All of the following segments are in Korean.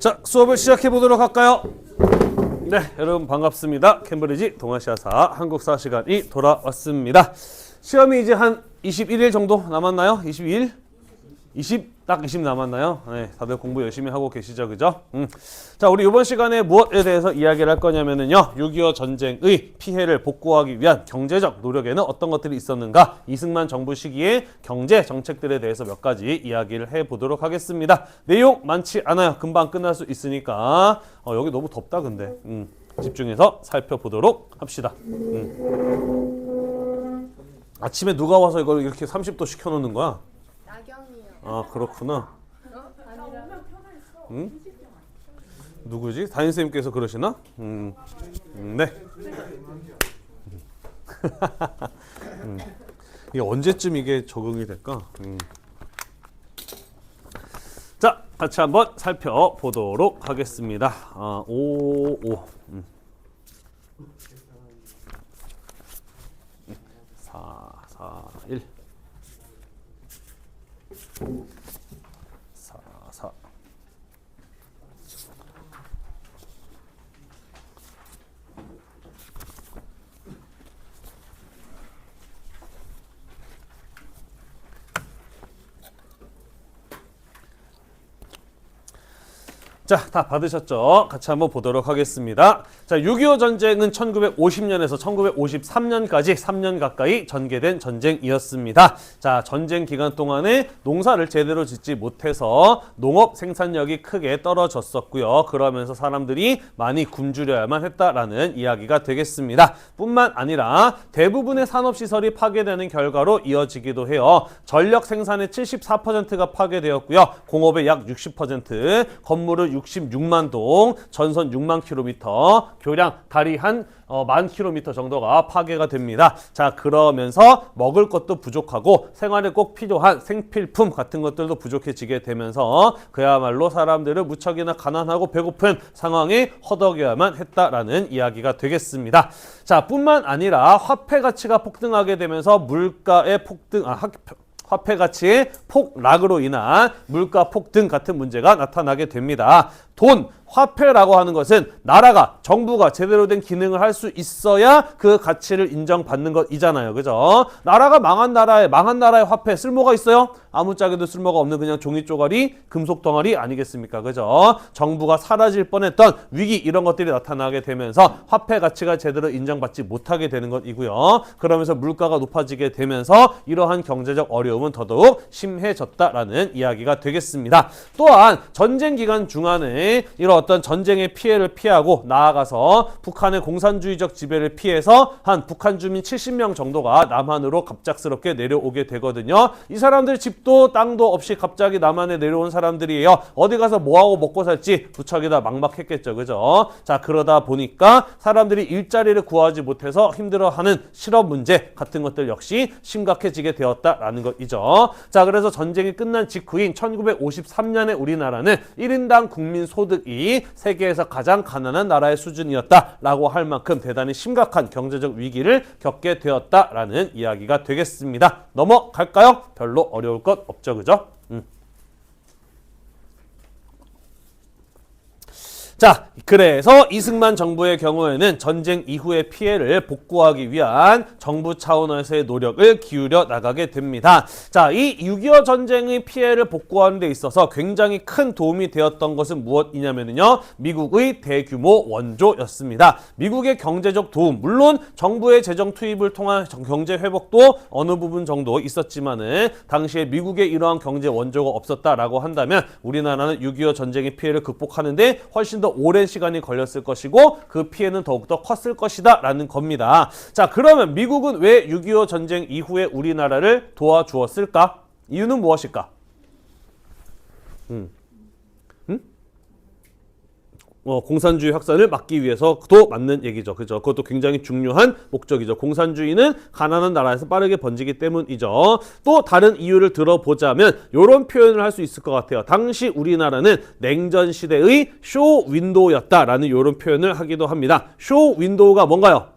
자, 수업을 시작해 보도록 할까요? 네, 여러분 반갑습니다. 캠브리지 동아시아사 한국사 시간이 돌아왔습니다. 시험이 이제 한 21일 정도 남았나요? 22일? 20 남았나요? 네, 다들 공부 열심히 하고 계시죠, 그죠? 자, 우리 이번 시간에 무엇에 대해서 이야기를 할 거냐면은요, 6.25 전쟁의 피해를 복구하기 위한 경제적 노력에는 어떤 것들이 있었는가? 이승만 정부 시기의 경제 정책들에 대해서 몇 가지 이야기를 해보도록 하겠습니다. 내용 많지 않아요. 금방 끝날 수 있으니까. 여기 너무 덥다, 근데. 집중해서 살펴보도록 합시다. 아침에 누가 와서 이걸 이렇게 30도 시켜놓는 거야? 아, 그렇구나. 응? 누구지? 담임선생님께서 그러시나? 네. 이게 언제쯤 이게 적응이 될까? 자, 같이 한번 살펴보도록 하겠습니다. 5, 4, 1. 4. 자, 다 받으셨죠? 같이 한번 보도록 하겠습니다. 자, 6.25 전쟁은 1950년에서 1953년까지 3년 가까이 전개된 전쟁이었습니다. 자, 전쟁 기간 동안에 농사를 제대로 짓지 못해서 농업 생산력이 크게 떨어졌었고요. 그러면서 사람들이 많이 굶주려야만 했다라는 이야기가 되겠습니다. 뿐만 아니라 대부분의 산업시설이 파괴되는 결과로 이어지기도 해요. 전력 생산의 74%가 파괴되었고요. 공업의 약 60%, 건물을 66만 동, 전선 6만 킬로미터, 교량 다리 한 10,000킬로미터 정도가 파괴가 됩니다. 자, 그러면서 먹을 것도 부족하고 생활에 꼭 필요한 생필품 같은 것들도 부족해지게 되면서 그야말로 사람들을 무척이나 가난하고 배고픈 상황에 허덕여야만 했다라는 이야기가 되겠습니다. 자, 뿐만 아니라 화폐 가치가 폭등하게 되면서 물가의 화폐 가치의 폭락으로 인한 물가 폭등 같은 문제가 나타나게 됩니다. 돈, 화폐라고 하는 것은 나라가, 정부가 제대로 된 기능을 할 수 있어야 그 가치를 인정받는 것이잖아요. 그죠? 나라가 망한 나라의 화폐 쓸모가 있어요? 아무짝에도 쓸모가 없는 그냥 종이 쪼가리, 금속 덩어리 아니겠습니까? 그죠? 정부가 사라질 뻔했던 위기 이런 것들이 나타나게 되면서 화폐 가치가 제대로 인정받지 못하게 되는 것이고요. 그러면서 물가가 높아지게 되면서 이러한 경제적 어려움은 더더욱 심해졌다라는 이야기가 되겠습니다. 또한 전쟁 기간 중간에 이런 어떤 전쟁의 피해를 피하고 나아가서 북한의 공산주의적 지배를 피해서 한 북한 주민 70명 정도가 남한으로 갑작스럽게 내려오게 되거든요. 이 사람들 집도 땅도 없이 갑자기 남한에 내려온 사람들이에요. 어디 가서 뭐하고 먹고 살지 무척이나 막막했겠죠. 그죠? 자, 그러다 보니까 사람들이 일자리를 구하지 못해서 힘들어하는 실업 문제 같은 것들 역시 심각해지게 되었다라는 것이죠. 자, 그래서 전쟁이 끝난 직후인 1953년에 우리나라는 1인당 국민 소득이 세계에서 가장 가난한 나라의 수준이었다라고 할 만큼 대단히 심각한 경제적 위기를 겪게 되었다라는 이야기가 되겠습니다. 넘어갈까요? 별로 어려울 것 없죠, 그죠? 자, 그래서 이승만 정부의 경우에는 전쟁 이후의 피해를 복구하기 위한 정부 차원에서의 노력을 기울여 나가게 됩니다. 자, 이 6.25 전쟁의 피해를 복구하는 데 있어서 굉장히 큰 도움이 되었던 것은 무엇이냐면요, 미국의 대규모 원조였습니다. 미국의 경제적 도움, 물론 정부의 재정 투입을 통한 경제 회복도 어느 부분 정도 있었지만은 당시에 미국의 이러한 경제 원조가 없었다라고 한다면 우리나라는 6.25 전쟁의 피해를 극복하는 데 훨씬 더 오랜 시간이 걸렸을 것이고 그 피해는 더욱더 컸을 것이다 라는 겁니다. 자, 그러면 미국은 왜 6.25 전쟁 이후에 우리나라를 도와주었을까? 이유는 무엇일까? 공산주의 확산을 막기 위해서도 맞는 얘기죠. 그죠? 그것도 굉장히 중요한 목적이죠. 공산주의는 가난한 나라에서 빠르게 번지기 때문이죠. 또 다른 이유를 들어보자면 이런 표현을 할 수 있을 것 같아요. 당시 우리나라는 냉전 시대의 쇼 윈도우였다라는 이런 표현을 하기도 합니다. 쇼 윈도우가 뭔가요?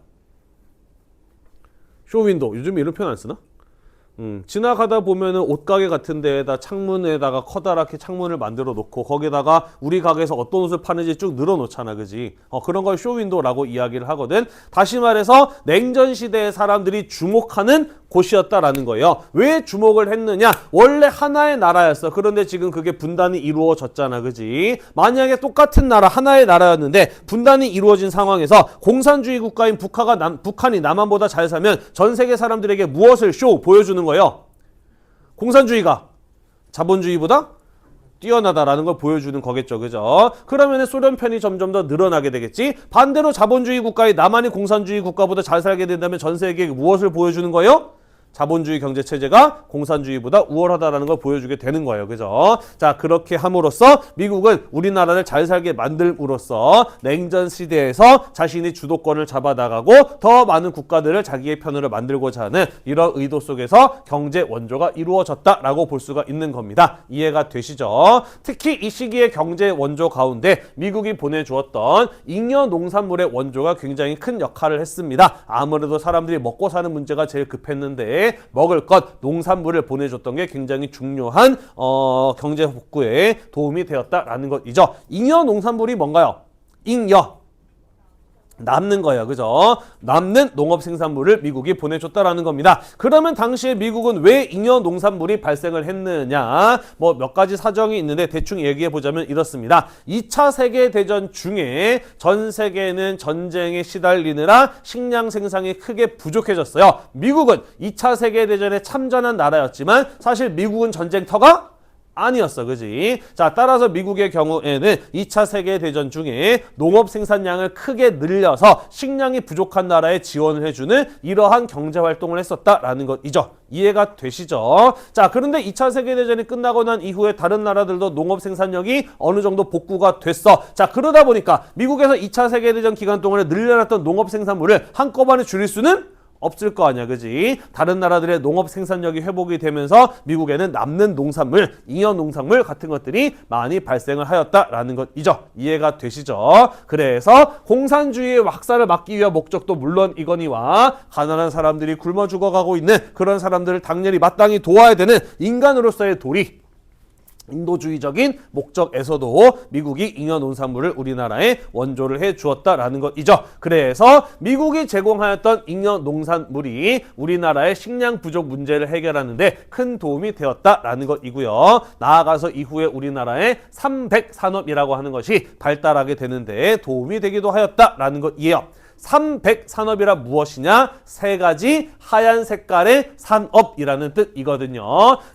쇼 윈도우. 요즘 이런 표현 안 쓰나? 지나가다 보면은 옷가게 같은 데에다 창문에다가 커다랗게 창문을 만들어 놓고 거기다가 우리 가게에서 어떤 옷을 파는지 쭉 늘어놓잖아, 그지? 그런 걸 쇼윈도라고 이야기를 하거든. 다시 말해서 냉전 시대의 사람들이 주목하는 곳이었다라는 거예요. 왜 주목을 했느냐? 원래 하나의 나라였어. 그런데 지금 그게 분단이 이루어졌잖아, 그지? 만약에 똑같은 나라, 하나의 나라였는데 분단이 이루어진 상황에서 공산주의 국가인 북한이 남한보다 잘 살면 전 세계 사람들에게 무엇을 보여주는 거예요? 공산주의가 자본주의보다 뛰어나다라는 걸 보여주는 거겠죠, 그죠? 그러면 소련 편이 점점 더 늘어나게 되겠지. 반대로 자본주의 국가의 남한이 공산주의 국가보다 잘 살게 된다면 전 세계에 무엇을 보여주는 거예요? 자본주의 경제체제가 공산주의보다 우월하다는 걸 보여주게 되는 거예요. 그죠? 자, 그렇게 함으로써 미국은 우리나라를 잘 살게 만들므로써 냉전 시대에서 자신이 주도권을 잡아나가고 더 많은 국가들을 자기의 편으로 만들고자 하는 이런 의도 속에서 경제 원조가 이루어졌다라고 볼 수가 있는 겁니다. 이해가 되시죠? 특히 이 시기의 경제 원조 가운데 미국이 보내주었던 잉여 농산물의 원조가 굉장히 큰 역할을 했습니다. 아무래도 사람들이 먹고 사는 문제가 제일 급했는데 먹을 것, 농산물을 보내줬던 게 굉장히 중요한 경제 복구에 도움이 되었다라는 것이죠. 잉여 농산물이 뭔가요? 잉여. 남는 거예요. 그죠? 남는 농업 생산물을 미국이 보내줬다라는 겁니다. 그러면 당시에 미국은 왜 잉여 농산물이 발생을 했느냐? 뭐 몇 가지 사정이 있는데 대충 얘기해 보자면 이렇습니다. 2차 세계대전 중에 전 세계는 전쟁에 시달리느라 식량 생산이 크게 부족해졌어요. 미국은 2차 세계대전에 참전한 나라였지만 사실 미국은 전쟁터가 아니었어, 그지? 자, 따라서 미국의 경우에는 2차 세계대전 중에 농업 생산량을 크게 늘려서 식량이 부족한 나라에 지원을 해주는 이러한 경제활동을 했었다라는 것이죠. 이해가 되시죠? 자, 그런데 2차 세계대전이 끝나고 난 이후에 다른 나라들도 농업 생산력이 어느 정도 복구가 됐어. 자, 그러다 보니까 미국에서 2차 세계대전 기간 동안에 늘려놨던 농업 생산물을 한꺼번에 줄일 수는 없을 거 아니야, 그지? 다른 나라들의 농업 생산력이 회복이 되면서 미국에는 남는 농산물, 잉여 농산물 같은 것들이 많이 발생을 하였다라는 것이죠. 이해가 되시죠? 그래서 공산주의의 확산을 막기 위한 목적도 물론 이거니와 가난한 사람들이 굶어 죽어가고 있는 그런 사람들을 당연히 마땅히 도와야 되는 인간으로서의 도리, 인도주의적인 목적에서도 미국이 잉여 농산물을 우리나라에 원조를 해 주었다라는 것이죠. 그래서 미국이 제공하였던 잉여 농산물이 우리나라의 식량 부족 문제를 해결하는데 큰 도움이 되었다라는 것이고요. 나아가서 이후에 우리나라의 300산업이라고 하는 것이 발달하게 되는데 도움이 되기도 하였다라는 것이에요. 300산업이란 무엇이냐? 세 가지 하얀 색깔의 산업이라는 뜻이거든요.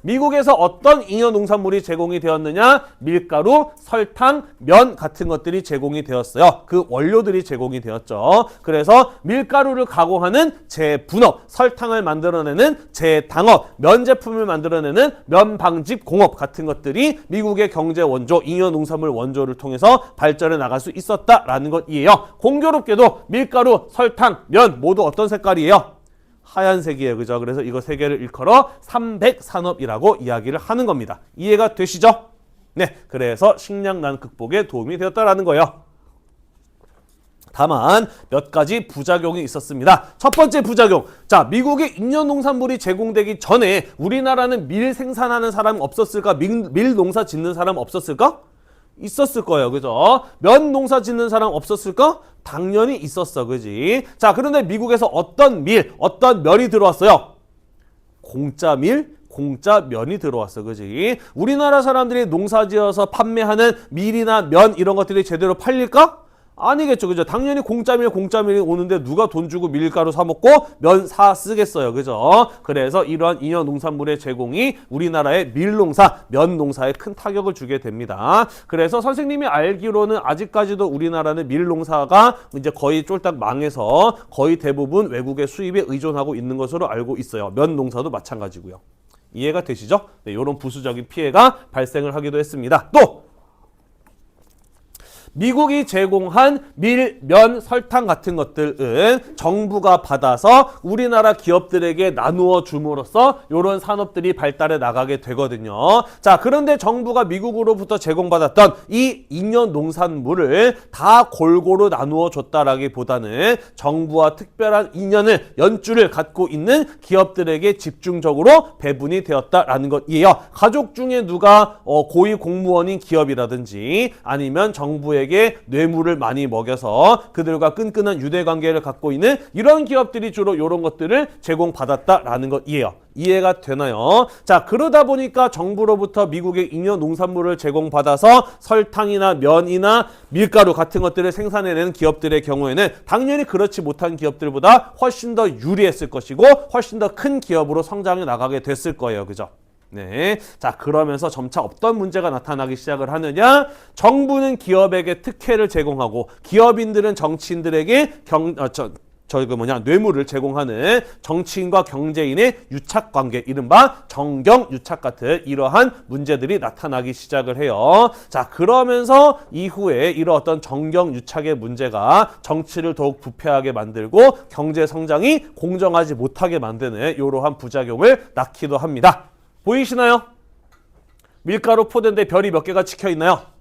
미국에서 어떤 잉여 농산물이 제공이 되었느냐? 밀가루, 설탕, 면 같은 것들이 제공이 되었어요. 그 원료들이 제공이 되었죠. 그래서 밀가루를 가공하는 제분업, 설탕을 만들어내는 제당업, 면 제품을 만들어내는 면방집 공업 같은 것들이 미국의 경제 원조, 잉여 농산물 원조를 통해서 발전해 나갈 수 있었다라는 것이에요. 공교롭게도 밀가루, 설탕, 면 모두 어떤 색깔이에요? 하얀색이에요. 그죠? 그래서 이거 세 개를 일컬어 300산업이라고 이야기를 하는 겁니다. 이해가 되시죠? 네. 그래서 식량난 극복에 도움이 되었다라는 거예요. 다만 몇 가지 부작용이 있었습니다. 첫 번째 부작용. 자, 미국의 잉여 농산물이 제공되기 전에 우리나라는 밀 생산하는 사람 없었을까? 밀 농사 짓는 사람 없었을까? 있었을 거예요. 그죠? 면 농사 짓는 사람 없었을까? 당연히 있었어. 그지? 자, 그런데 미국에서 어떤 면이 들어왔어요? 공짜 밀, 공짜 면이 들어왔어. 그지? 우리나라 사람들이 농사 지어서 판매하는 밀이나 면 이런 것들이 제대로 팔릴까? 아니겠죠. 그죠? 당연히 공짜밀이 오는데 누가 돈 주고 밀가루 사 먹고 면 사 쓰겠어요. 그죠? 그래서 이러한 잉여 농산물의 제공이 우리나라의 밀농사, 면농사에 큰 타격을 주게 됩니다. 그래서 선생님이 알기로는 아직까지도 우리나라는 밀농사가 이제 거의 쫄딱 망해서 거의 대부분 외국의 수입에 의존하고 있는 것으로 알고 있어요. 면농사도 마찬가지고요. 이해가 되시죠? 네, 이런 부수적인 피해가 발생을 하기도 했습니다. 또! 미국이 제공한 밀, 면, 설탕 같은 것들은 정부가 받아서 우리나라 기업들에게 나누어 줌으로써 이런 산업들이 발달해 나가게 되거든요. 자, 그런데 정부가 미국으로부터 제공받았던 이 잉여 농산물을 다 골고루 나누어 줬다라기보다는 정부와 특별한 인연을 연줄을 갖고 있는 기업들에게 집중적으로 배분이 되었다라는 것이에요. 가족 중에 누가 고위 공무원인 기업이라든지 아니면 정부에게 뇌물을 많이 먹여서 그들과 끈끈한 유대관계를 갖고 있는 이런 기업들이 주로 이런 것들을 제공받았다라는 것이에요. 이해가 되나요? 자, 그러다 보니까 정부로부터 미국의 잉여 농산물을 제공받아서 설탕이나 면이나 밀가루 같은 것들을 생산해내는 기업들의 경우에는 당연히 그렇지 못한 기업들보다 훨씬 더 유리했을 것이고 훨씬 더 큰 기업으로 성장해 나가게 됐을 거예요. 그죠? 네. 자, 그러면서 점차 어떤 문제가 나타나기 시작을 하느냐? 정부는 기업에게 특혜를 제공하고 기업인들은 정치인들에게 뇌물을 제공하는 정치인과 경제인의 유착관계, 이른바 정경유착 같은 이러한 문제들이 나타나기 시작을 해요. 자, 그러면서 이후에 이런 어떤 정경유착의 문제가 정치를 더욱 부패하게 만들고 경제 성장이 공정하지 못하게 만드는 이러한 부작용을 낳기도 합니다. 보이시나요? 밀가루 포대인데 별이 몇 개가 찍혀 있나요?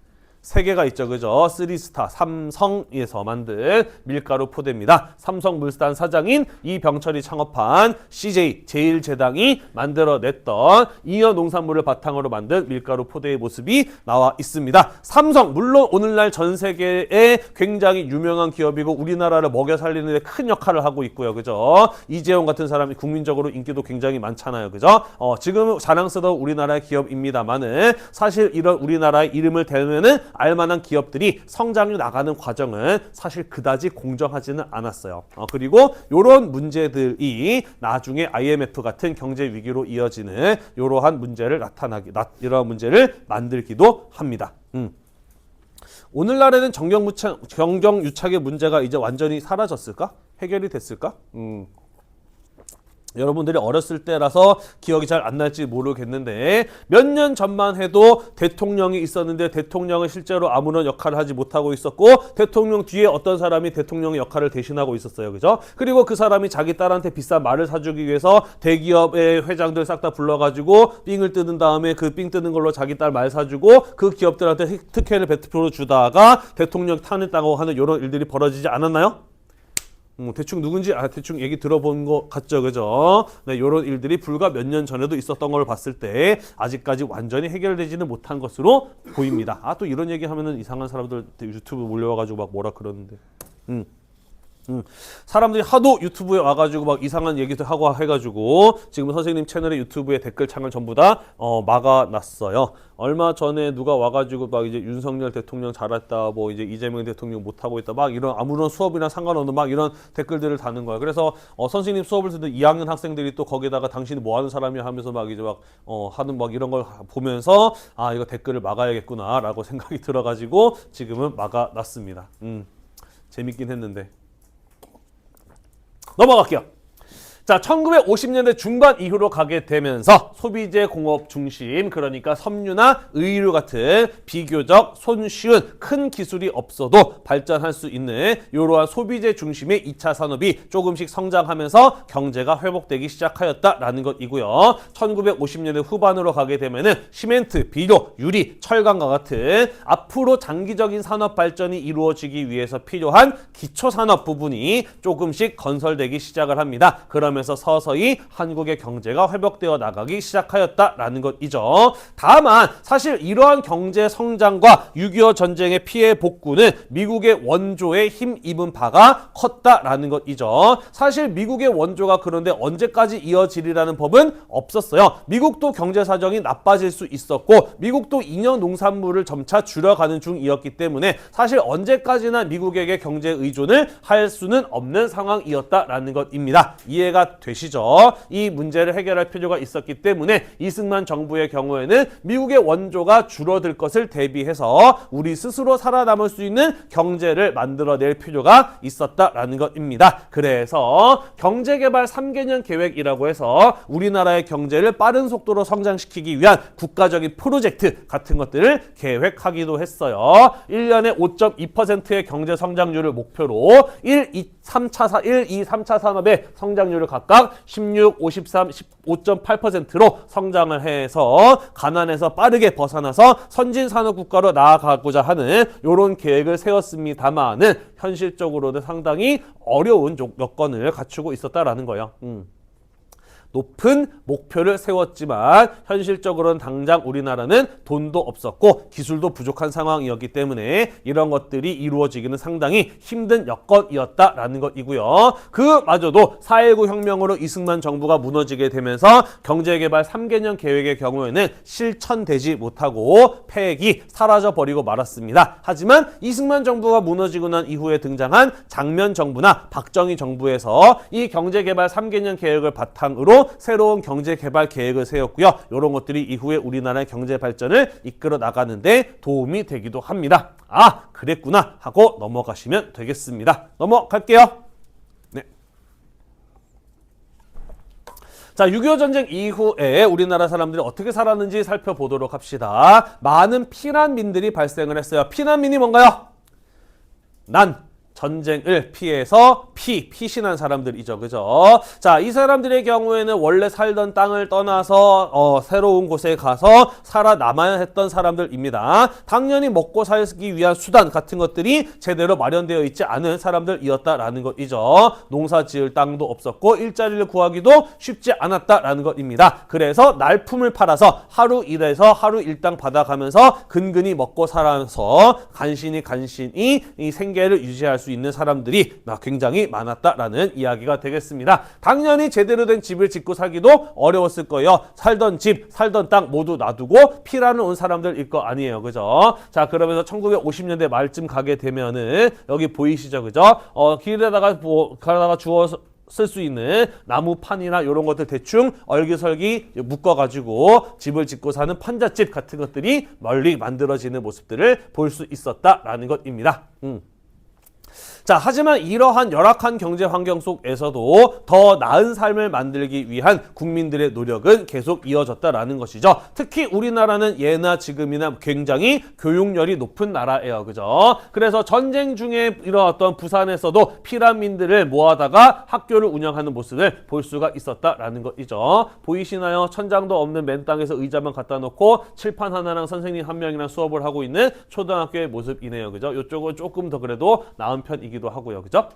3개가 있죠. 그죠? 3스타, 삼성에서 만든 밀가루 포대입니다. 삼성물산 사장인 이병철이 창업한 CJ, 제일제당이 만들어냈던 잉여 농산물을 바탕으로 만든 밀가루 포대의 모습이 나와 있습니다. 삼성, 물론 오늘날 전 세계에 굉장히 유명한 기업이고 우리나라를 먹여 살리는 데 큰 역할을 하고 있고요. 그죠? 이재용 같은 사람이 국민적으로 인기도 굉장히 많잖아요. 그죠? 지금 자랑스러운 우리나라의 기업입니다만은 사실 이런 우리나라의 이름을 대면은 알만한 기업들이 성장해 나가는 과정은 사실 그다지 공정하지는 않았어요. 그리고 이런 문제들이 나중에 IMF 같은 경제 위기로 이어지는 이러한 문제를 이러한 문제를 만들기도 합니다. 오늘날에는 정경유착의 문제가 이제 완전히 사라졌을까? 해결이 됐을까? 여러분들이 어렸을 때라서 기억이 잘 안 날지 모르겠는데 몇 년 전만 해도 대통령이 있었는데 대통령은 실제로 아무런 역할을 하지 못하고 있었고 대통령 뒤에 어떤 사람이 대통령의 역할을 대신하고 있었어요. 그죠? 그리고 그 사람이 자기 딸한테 비싼 말을 사주기 위해서 대기업의 회장들 싹 다 불러가지고 삥을 뜯은 다음에 그 삥 뜯은 걸로 자기 딸 말 사주고 그 기업들한테 특혜를 베풀어 주다가 대통령 탄핵당하고 하는 이런 일들이 벌어지지 않았나요? 대충 누군지 대충 얘기 들어본 것 같죠, 그죠? 네, 이런 일들이 불과 몇 년 전에도 있었던 걸 봤을 때 아직까지 완전히 해결되지는 못한 것으로 보입니다. 또 이런 얘기 하면은 이상한 사람들 유튜브 몰려와가지고 막 뭐라 그러는데. 사람들이 하도 유튜브에 와가지고 막 이상한 얘기도 하고 해가지고 지금 선생님 채널의 유튜브에 댓글창을 전부 다 막아놨어요. 얼마 전에 누가 와가지고 막 이제 윤석열 대통령 잘했다, 뭐 이제 이재명 대통령 못하고 있다, 막 이런 아무런 수업이랑 상관없는 막 이런 댓글들을 다는 거예요. 그래서 선생님 수업을 듣는 2학년 학생들이 또 거기다가 당신이 뭐 하는 사람이야 하면서 막 이제 막 하는 막 이런 걸 보면서 이거 댓글을 막아야겠구나라고 생각이 들어가지고 지금은 막아놨습니다. 재밌긴 했는데. 넘어갈게요. 자, 1950년대 중반 이후로 가게 되면서 소비재 공업 중심, 그러니까 섬유나 의류 같은 비교적 손쉬운 큰 기술이 없어도 발전할 수 있는 이러한 소비재 중심의 2차 산업이 조금씩 성장하면서 경제가 회복되기 시작하였다라는 것이고요. 1950년대 후반으로 가게 되면은 시멘트, 비료, 유리, 철강과 같은 앞으로 장기적인 산업 발전이 이루어지기 위해서 필요한 기초 산업 부분이 조금씩 건설되기 시작을 합니다. 그러면서 서서히 한국의 경제가 회복되어 나가기 시작하였다라는 것이죠. 다만 사실 이러한 경제 성장과 6.25 전쟁의 피해 복구는 미국의 원조에 힘입은 바가 컸다라는 것이죠. 사실 미국의 원조가 그런데 언제까지 이어지리라는 법은 없었어요. 미국도 경제 사정이 나빠질 수 있었고 미국도 잉여 농산물을 점차 줄여가는 중이었기 때문에 사실 언제까지나 미국에게 경제 의존을 할 수는 없는 상황이었다라는 것입니다. 이해가 이해가 되시죠? 이 문제를 해결할 필요가 있었기 때문에 이승만 정부의 경우에는 미국의 원조가 줄어들 것을 대비해서 우리 스스로 살아남을 수 있는 경제를 만들어낼 필요가 있었다라는 것입니다. 그래서 경제개발 3개년 계획이라고 해서 우리나라의 경제를 빠른 속도로 성장시키기 위한 국가적인 프로젝트 같은 것들을 계획하기도 했어요. 1년에 5.2%의 경제 성장률을 목표로 1, 2, 3차 산업의 성장률을 각각 16, 53, 15.8%로 성장을 해서 가난에서 빠르게 벗어나서 선진 산업 국가로 나아가고자 하는 이런 계획을 세웠습니다만은 현실적으로는 상당히 어려운 여건을 갖추고 있었다라는 거예요. 높은 목표를 세웠지만 현실적으로는 당장 우리나라는 돈도 없었고 기술도 부족한 상황이었기 때문에 이런 것들이 이루어지기는 상당히 힘든 여건이었다라는 것이고요. 그마저도 4.19 혁명으로 이승만 정부가 무너지게 되면서 경제개발 3개년 계획의 경우에는 실천되지 못하고 폐획이 사라져버리고 말았습니다. 하지만 이승만 정부가 무너지고 난 이후에 등장한 장면 정부나 박정희 정부에서 이 경제개발 3개년 계획을 바탕으로 새로운 경제개발 계획을 세웠고요. 이런 것들이 이후에 우리나라의 경제 발전을 이끌어 나가는데 도움이 되기도 합니다. 아, 그랬구나 하고 넘어가시면 되겠습니다. 넘어갈게요. 네. 자, 6.25 전쟁 이후에 우리나라 사람들이 어떻게 살았는지 살펴보도록 합시다. 많은 피난민들이 발생을 했어요. 피난민이 뭔가요? 전쟁을 피해서 피신한 사람들이죠. 그죠? 자, 이 사람들의 경우에는 원래 살던 땅을 떠나서 새로운 곳에 가서 살아남아야 했던 사람들입니다. 당연히 먹고 살기 위한 수단 같은 것들이 제대로 마련되어 있지 않은 사람들이었다라는 것이죠. 농사 지을 땅도 없었고 일자리를 구하기도 쉽지 않았다라는 것입니다. 그래서 날품을 팔아서 하루 일해서 하루 일당 받아가면서 근근히 먹고 살아서 간신히 이 생계를 유지할 수 있는 사람들이 굉장히 많았다라는 이야기가 되겠습니다. 당연히 제대로 된 집을 짓고 살기도 어려웠을 거예요. 살던 집, 살던 땅 모두 놔두고 피난을 온 사람들일 거 아니에요. 그죠? 자, 그러면서 1950년대 말쯤 가게 되면은 여기 보이시죠? 그죠? 길에다가 가다가 주워서 쓸 수 있는 나무판이나 이런 것들 대충 얼기설기 묶어가지고 집을 짓고 사는 판잣집 같은 것들이 멀리 만들어지는 모습들을 볼 수 있었다라는 것입니다. 자, 하지만 이러한 열악한 경제 환경 속에서도 더 나은 삶을 만들기 위한 국민들의 노력은 계속 이어졌다라는 것이죠. 특히 우리나라는 예나 지금이나 굉장히 교육열이 높은 나라예요. 그죠? 그래서 전쟁 중에 일어났던 부산에서도 피난민들을 모아다가 학교를 운영하는 모습을 볼 수가 있었다라는 것이죠. 보이시나요? 천장도 없는 맨 땅에서 의자만 갖다 놓고 칠판 하나랑 선생님 한 명이랑 수업을 하고 있는 초등학교의 모습이네요. 그죠? 이쪽은 조금 더 그래도 나은 편이기도 하고요. 그죠?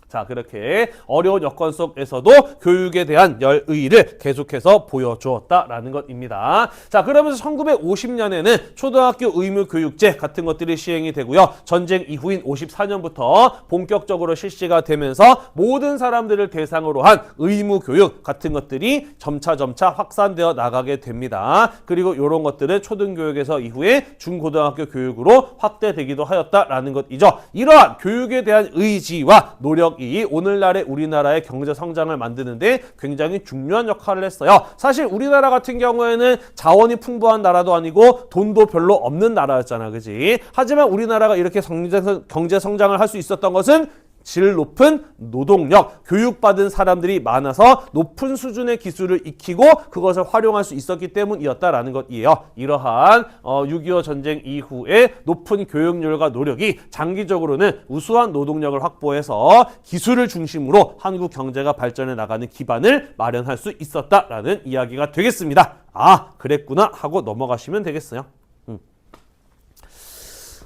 자, 그렇게 어려운 여건 속에서도 교육에 대한 열의를 계속해서 보여주었다라는 것입니다. 자, 그러면서 1950년에는 초등학교 의무교육제 같은 것들이 시행이 되고요. 전쟁 이후인 54년부터 본격적으로 실시가 되면서 모든 사람들을 대상으로 한 의무교육 같은 것들이 점차 확산되어 나가게 됩니다. 그리고 이런 것들은 초등교육에서 이후에 중고등학교 교육으로 확대되기도 하였다라는 것이죠. 이러한 교육에 대한 의지와 노력이 오늘날의 우리나라의 경제 성장을 만드는데 굉장히 중요한 역할을 했어요. 사실 우리나라 같은 경우에는 자원이 풍부한 나라도 아니고 돈도 별로 없는 나라였잖아. 그지? 하지만 우리나라가 이렇게 경제 성장을 할 수 있었던 것은 질 높은 노동력, 교육받은 사람들이 많아서 높은 수준의 기술을 익히고 그것을 활용할 수 있었기 때문이었다라는 것이에요. 이러한 6.25 전쟁 이후에 높은 교육률과 노력이 장기적으로는 우수한 노동력을 확보해서 기술을 중심으로 한국 경제가 발전해 나가는 기반을 마련할 수 있었다라는 이야기가 되겠습니다. 아, 그랬구나 하고 넘어가시면 되겠어요.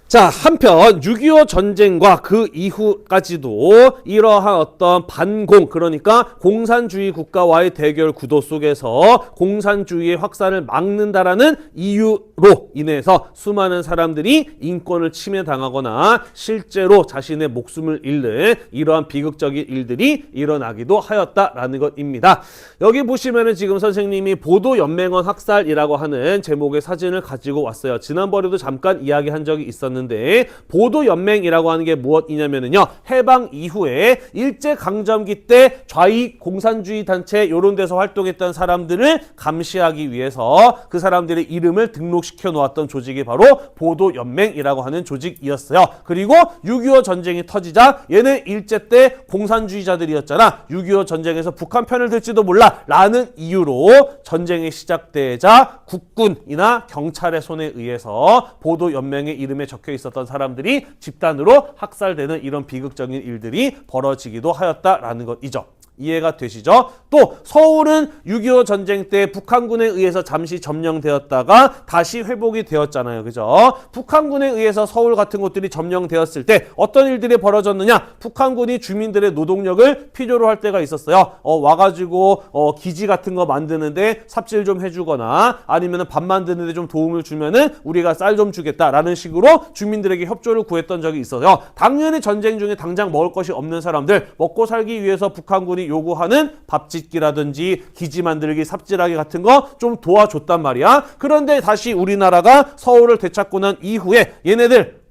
자, 한편 6.25 전쟁과 그 이후까지도 이러한 어떤 반공, 그러니까 공산주의 국가와의 대결 구도 속에서 공산주의의 확산을 막는다라는 이유로 인해서 수많은 사람들이 인권을 침해당하거나 실제로 자신의 목숨을 잃는 이러한 비극적인 일들이 일어나기도 하였다라는 것입니다. 여기 보시면은 지금 선생님이 보도연맹원 학살이라고 하는 제목의 사진을 가지고 왔어요. 지난번에도 잠깐 이야기한 적이 있었는데 하는데 보도연맹이라고 하는 게 무엇이냐면요. 해방 이후에 일제강점기 때 좌익 공산주의 단체 이런 데서 활동했던 사람들을 감시하기 위해서 그 사람들의 이름을 등록시켜 놓았던 조직이 바로 보도연맹이라고 하는 조직이었어요. 그리고 6.25 전쟁이 터지자 얘네 일제 때 공산주의자들이었잖아. 6.25 전쟁에서 북한 편을 들지도 몰라 라는 이유로 전쟁이 시작되자 국군이나 경찰의 손에 의해서 보도연맹의 이름에 적혀 있었던 사람들이 집단으로 학살되는 이런 비극적인 일들이 벌어지기도 하였다라는 것이죠. 이해가 되시죠? 또 서울은 6.25 전쟁 때 북한군에 의해서 잠시 점령되었다가 다시 회복이 되었잖아요. 그죠? 북한군에 의해서 서울 같은 곳들이 점령되었을 때 어떤 일들이 벌어졌느냐? 북한군이 주민들의 노동력을 필요로 할 때가 있었어요. 와가지고 기지 같은 거 만드는데 삽질 좀 해주거나 아니면 밥 만드는데 좀 도움을 주면은 우리가 쌀 좀 주겠다라는 식으로 주민들에게 협조를 구했던 적이 있어요. 당연히 전쟁 중에 당장 먹을 것이 없는 사람들, 먹고 살기 위해서 북한군이 요구하는 밥 짓기라든지 기지 만들기, 삽질하기 같은 거 좀 도와줬단 말이야. 그런데 다시 우리나라가 서울을 되찾고 난 이후에 얘네들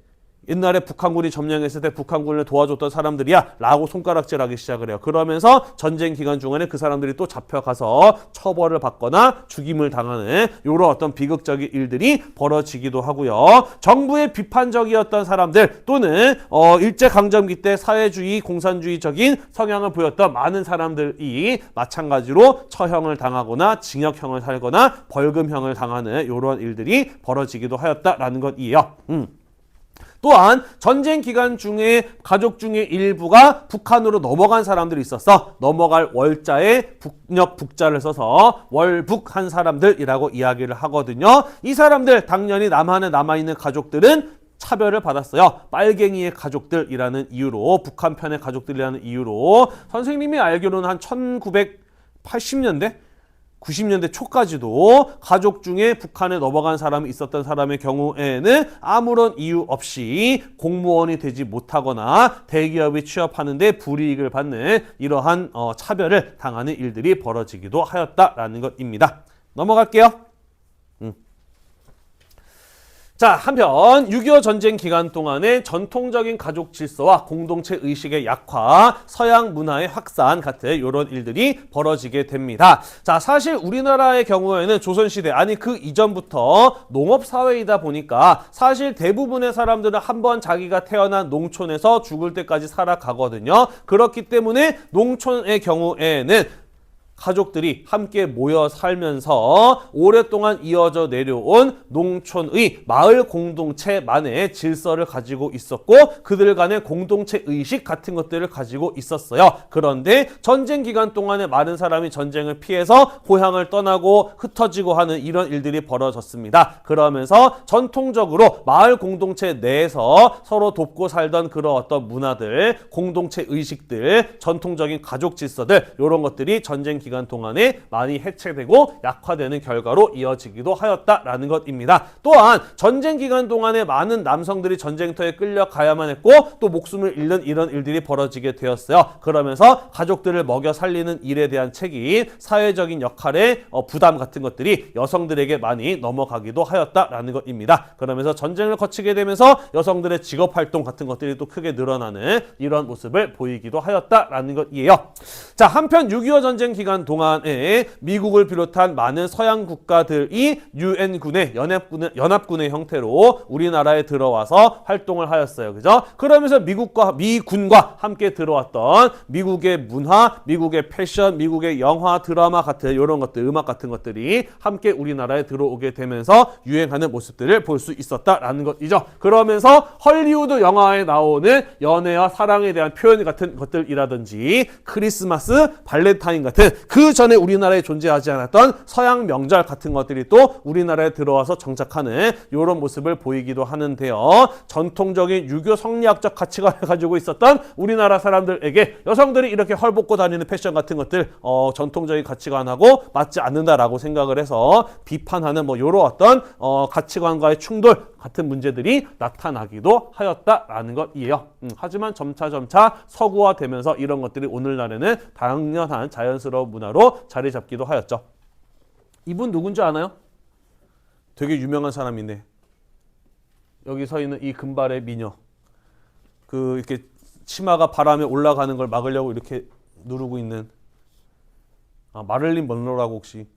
옛날에 북한군이 점령했을 때 북한군을 도와줬던 사람들이야 라고 손가락질하기 시작을 해요. 그러면서 전쟁 기간 중에는 그 사람들이 또 잡혀가서 처벌을 받거나 죽임을 당하는 이런 어떤 비극적인 일들이 벌어지기도 하고요. 정부의 비판적이었던 사람들 또는 일제강점기 때 사회주의, 공산주의적인 성향을 보였던 많은 사람들이 마찬가지로 처형을 당하거나 징역형을 살거나 벌금형을 당하는 이런 일들이 벌어지기도 하였다라는 것이에요. 또한 전쟁 기간 중에 가족 중에 일부가 북한으로 넘어간 사람들이 있었어. 넘어갈 월자에 북녘 북자를 써서 월북한 사람들이라고 이야기를 하거든요. 이 사람들 당연히 남한에 남아있는 가족들은 차별을 받았어요. 빨갱이의 가족들이라는 이유로, 북한 편의 가족들이라는 이유로. 선생님이 알기로는 한 1980년대? 90년대 초까지도 가족 중에 북한에 넘어간 사람이 있었던 사람의 경우에는 아무런 이유 없이 공무원이 되지 못하거나 대기업이 취업하는데 불이익을 받는 이러한 차별을 당하는 일들이 벌어지기도 하였다라는 것입니다. 넘어갈게요. 자, 한편 6.25 전쟁 기간 동안에 전통적인 가족 질서와 공동체 의식의 약화, 서양 문화의 확산 같은 이런 일들이 벌어지게 됩니다. 자, 사실 우리나라의 경우에는 조선시대, 아니 그 이전부터 농업사회이다 보니까 사실 대부분의 사람들은 한번 자기가 태어난 농촌에서 죽을 때까지 살아가거든요. 그렇기 때문에 농촌의 경우에는 가족들이 함께 모여 살면서 오랫동안 이어져 내려온 농촌의 마을 공동체만의 질서를 가지고 있었고 그들 간의 공동체 의식 같은 것들을 가지고 있었어요. 그런데 전쟁 기간 동안에 많은 사람이 전쟁을 피해서 고향을 떠나고 흩어지고 하는 이런 일들이 벌어졌습니다. 그러면서 전통적으로 마을 공동체 내에서 서로 돕고 살던 그런 어떤 문화들, 공동체 의식들, 전통적인 가족 질서들 이런 것들이 전쟁 기간 동안에 많이 해체되고 약화되는 결과로 이어지기도 하였다라는 것입니다. 또한 전쟁 기간 동안에 많은 남성들이 전쟁터에 끌려가야만 했고 또 목숨을 잃는 이런 일들이 벌어지게 되었어요. 그러면서 가족들을 먹여 살리는 일에 대한 책임, 사회적인 역할의 부담 같은 것들이 여성들에게 많이 넘어가기도 하였다라는 것입니다. 그러면서 전쟁을 거치게 되면서 여성들의 직업활동 같은 것들이 또 크게 늘어나는 이런 모습을 보이기도 하였다라는 것이에요. 자, 한편 6.25 전쟁 기간 동안에 미국을 비롯한 많은 서양 국가들이 유엔군의 연합군의 형태로 우리나라에 들어와서 활동을 하였어요. 그죠? 그러면서 미군과 함께 들어왔던 미국의 문화, 미국의 패션, 미국의 영화, 드라마 같은 이런 것들, 음악 같은 것들이 함께 우리나라에 들어오게 되면서 유행하는 모습들을 볼 수 있었다라는 것이죠. 그러면서 헐리우드 영화에 나오는 연애와 사랑에 대한 표현 같은 것들이라든지 크리스마스, 발렌타인 같은 그 전에 우리나라에 존재하지 않았던 서양 명절 같은 것들이 또 우리나라에 들어와서 정착하는 이런 모습을 보이기도 하는데요. 전통적인 유교 성리학적 가치관을 가지고 있었던 우리나라 사람들에게 여성들이 이렇게 헐벗고 다니는 패션 같은 것들 전통적인 가치관하고 맞지 않는다라고 생각을 해서 비판하는 뭐 이런 어떤 가치관과의 충돌 같은 문제들이 나타나기도 하였다라는 것이에요. 하지만 점차 서구화되면서 이런 것들이 오늘날에는 당연한 자연스러운 문화로 자리 잡기도 하였죠. 이분 누군지 아나요? 되게 유명한 사람인데 여기 서 있는 이 금발의 미녀. 그 이렇게 치마가 바람에 올라가는 걸 막으려고 이렇게 누르고 있는 마릴린 먼로라고 혹시?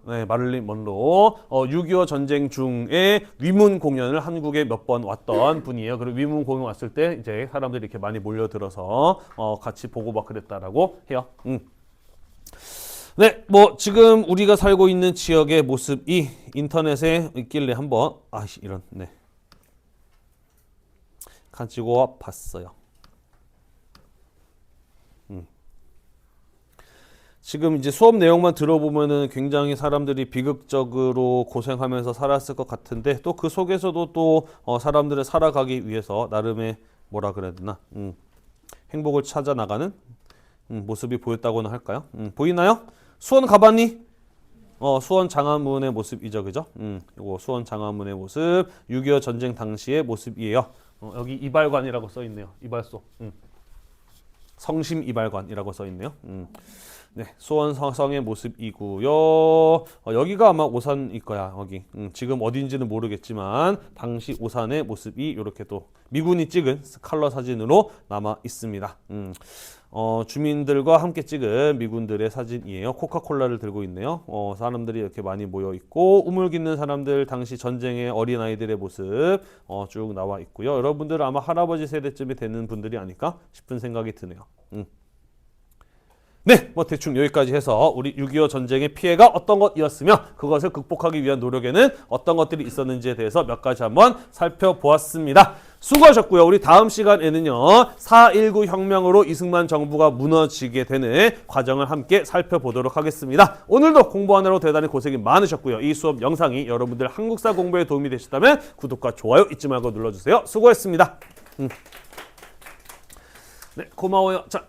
네, 마릴린 먼로. 6.25 전쟁 중에 위문 공연을 한국에 몇 번 왔던 분이에요. 그리고 위문 공연 왔을 때 이제 사람들이 이렇게 많이 몰려들어서 같이 보고 막 그랬다라고 해요. 네, 뭐 지금 우리가 살고 있는 지역의 모습이 인터넷에 있길래 한번 이런 네 가지고 와 봤어요. 지금 이제 수업 내용만 들어보면은 굉장히 사람들이 비극적으로 고생하면서 살았을 것 같은데 또 그 속에서도 또 사람들을 살아가기 위해서 나름의 뭐라 그래야 되나 행복을 찾아 나가는 모습이 보였다고는 할까요? 보이나요? 수원 가봤니? 수원 장안문의 모습이죠, 그죠? 요거 수원 장안문의 모습, 6.25 전쟁 당시의 모습이에요. 여기 이발관이라고 써 있네요. 이발소. 성심 이발관이라고 써 있네요. 네, 수원 성의 모습이고요. 여기가 아마 오산일 거야. 여기. 지금 어딘지는 모르겠지만 당시 오산의 모습이 이렇게 또 미군이 찍은 컬러 사진으로 남아 있습니다. 주민들과 함께 찍은 미군들의 사진이에요. 코카콜라를 들고 있네요. 사람들이 이렇게 많이 모여 있고 우물 깃는 사람들 당시 전쟁의 어린 아이들의 모습 쭉 나와 있고요. 여러분들은 아마 할아버지 세대쯤이 되는 분들이 아닐까 싶은 생각이 드네요. 네, 뭐 대충 여기까지 해서 우리 6.25 전쟁의 피해가 어떤 것이었으며 그것을 극복하기 위한 노력에는 어떤 것들이 있었는지에 대해서 몇 가지 한번 살펴보았습니다. 수고하셨고요. 우리 다음 시간에는요. 4.19 혁명으로 이승만 정부가 무너지게 되는 과정을 함께 살펴보도록 하겠습니다. 오늘도 공부하느라고 대단히 고생이 많으셨고요. 이 수업 영상이 여러분들 한국사 공부에 도움이 되셨다면 구독과 좋아요 잊지 말고 눌러주세요. 수고했습니다. 네, 고마워요. 자.